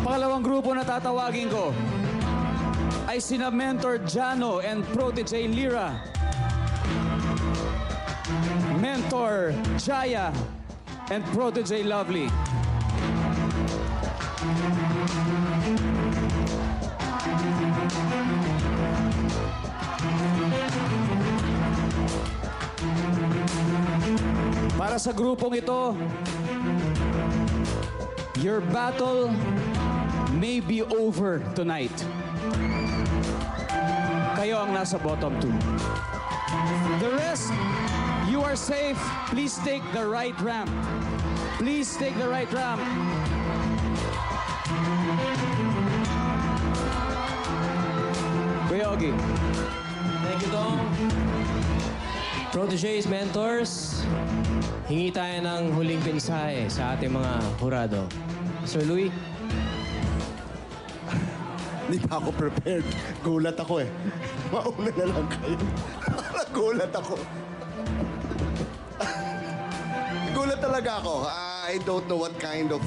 pangalawang grupo na tatawagin ko ay sina Mentor Jano and Protege Lira. Mentor Jaya and Protege Lovely. Para sa grupong ito, your battle may be over tonight. Kayo ang nasa bottom two. The rest, you are safe. Please take the right ramp. Please take the right ramp. Kuya Ogie. Thank you, Tom. Proteges, mentors, hingi tayo ng huling mensahe sa ating mga hurado. Sir Louie? Hindi pa ako prepared. Gulat ako eh. Mauna na lang kayo. Gulat ako. Gulat talaga ako. I don't know what kind of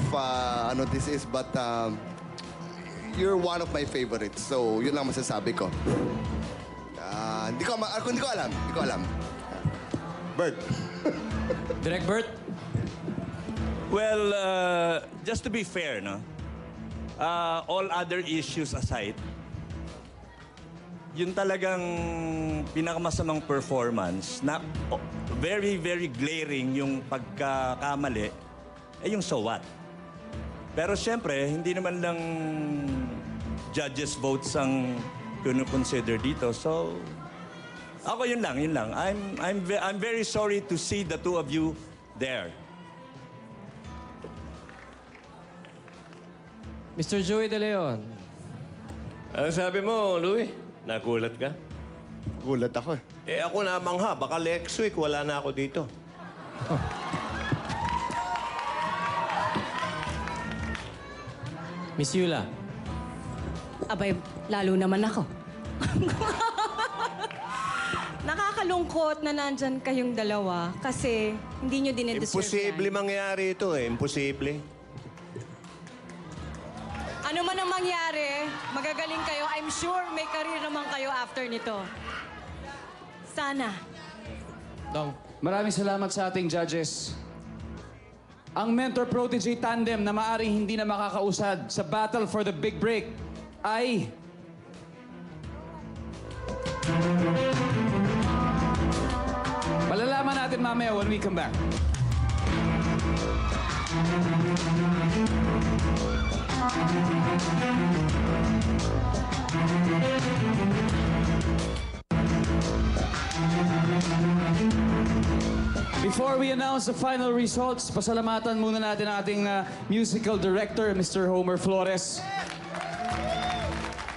ano this is, but you're one of my favorites. So, yun lang masasabi ko. Hindi ko alam. Hindi ko alam. Bert. Direct Bert? Well, just to be fair, no? All other issues aside, yun talagang pinakamasamang performance na very, very glaring yung pagkakamali, yung so what. Pero siyempre, hindi naman lang judges' votes ang consider dito. So, ako yun lang. I'm very sorry to see the two of you there. Mr. Joey De Leon? Ano sabi mo, Louie? Nagulat ka? Gulat ako eh. Eh ako namangha, baka next week wala na ako dito. Miss Yula? Abay, lalo naman ako. Nakakalungkot na nandyan kayong dalawa kasi hindi nyo din-deserve Imposible yan. mangyari ito eh. Imposible. Ano man ang mangyari, magagaling kayo. I'm sure may career naman kayo after nito. Sana. Dong? Maraming salamat sa ating judges. Ang mentor-protege tandem na maaring hindi na makakausad sa battle for the big break ay... Malalaman natin mamaya when we come back. Before we announce the final results, pasalamatan muna natin ang ating musical director, Mr. Homer Flores.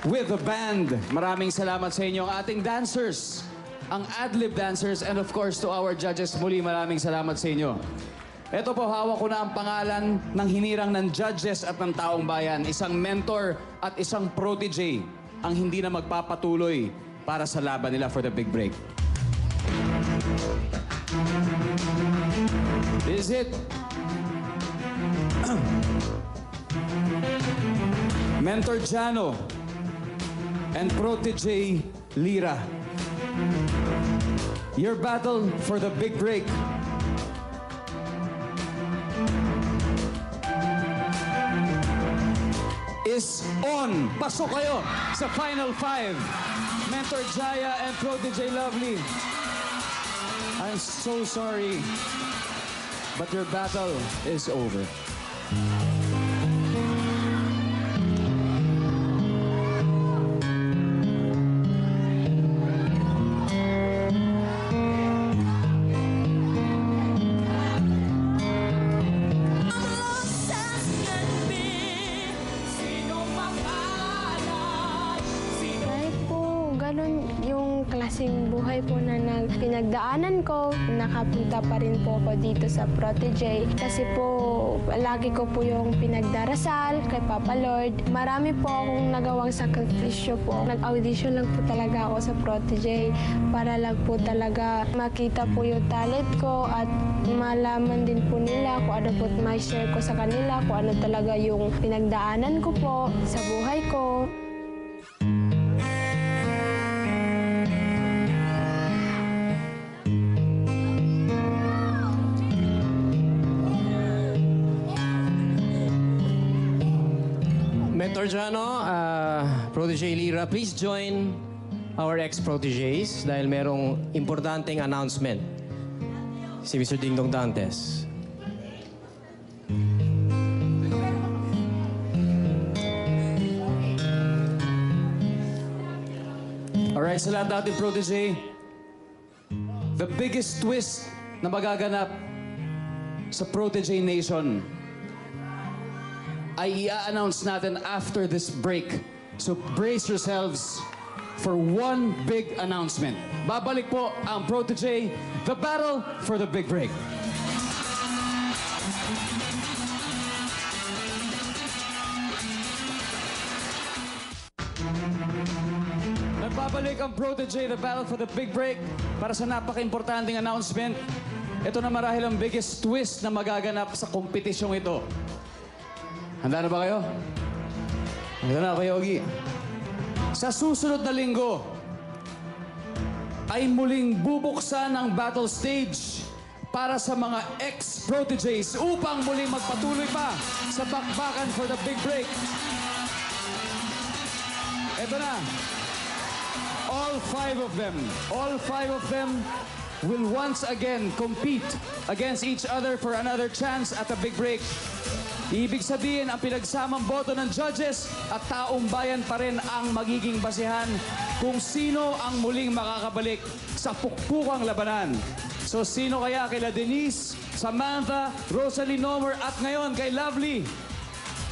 With the band, maraming salamat sa inyo. Ang ating dancers, ang ad-lib dancers, and of course to our judges, muli maraming salamat sa inyo. Ito po, hawak ko na ang pangalan ng hinirang ng judges at ng taong bayan. Isang mentor at isang protege ang hindi na magpapatuloy para sa laban nila for the big break. This is it. Mentor Jano and Protege Lira. Your battle for the big break is on. Pasok kayo sa Final 5. Mentor Jaya and Protege Lovely. I'm so sorry, but your battle is over. Kahit po ganun yung klase klaseng buhay po na pinagdaanan ko, nakapunta pa rin po ako dito sa Protege. Kasi po, lagi ko po yung pinagdarasal kay Papa Lord. Marami po akong nagawang sakripisyo po. Nag-audition lang po talaga ako sa Protege para lang po talaga makita po yung talent ko at malaman din po nila kung ano po may share ko sa kanila, kung ano talaga yung pinagdaanan ko po sa buhay ko. Mentor Jano, Protege Lira, please join our ex-proteges dahil merong importanteng announcement. Si Mr. Dingdong Dantes. Alright, sa lahat natin protege, the biggest twist na magaganap sa Protege Nation ay i-announce natin after this break. So brace yourselves for one big announcement. Babalik po ang Protege, the battle for the big break. Nagbabalik ang Protege, the battle for the big break para sa napaka-importanting announcement. Ito na marahil ang biggest twist na magaganap sa kompetisyong ito. Handa na ba kayo? Handa na kayo, Ogie. Sa susunod na linggo, ay muling bubuksan ang battle stage para sa mga ex-proteges upang muling magpatuloy pa sa bakbakan for the big break. Ito na. All five of them will once again compete against each other for another chance at the big break. Ibig sabihin, ang pinagsamang boto ng judges at taong bayan pa rin ang magiging basihan kung sino ang muling makakabalik sa pukpukang labanan. So sino kaya kila Denise, Samantha, Rosalie Nomer at ngayon kay Lovely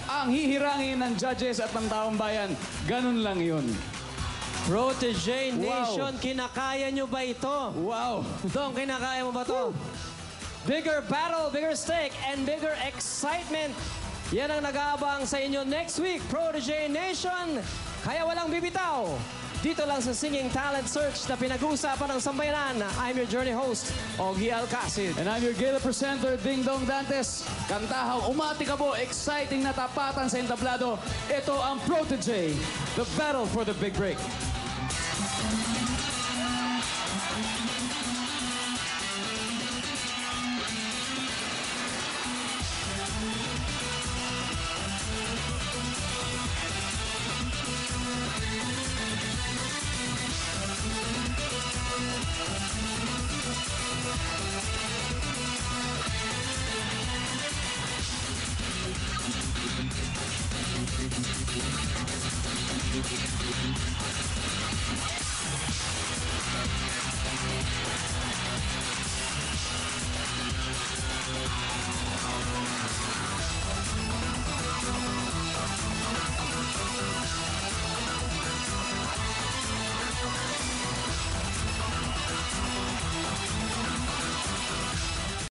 ang hihirangin ng judges at ng taong bayan? Ganun lang yun. Protege Nation, Wow. kinakaya nyo ba ito? Wow! Dong, kinakaya mo ba ito? Bigger battle, bigger stake, and bigger excitement. Yan ang nag-aabang sa inyo next week, Protege Nation. Kaya walang bibitaw. Dito lang sa Singing Talent Search na pinag-uusapan ng sambayanan. I'm your journey host, Ogie Alcacid. And I'm your gala presenter, Dingdong Dantes. Kantahang umati ka po, exciting na tapatan sa entablado. Ito ang Protege, the battle for the big break.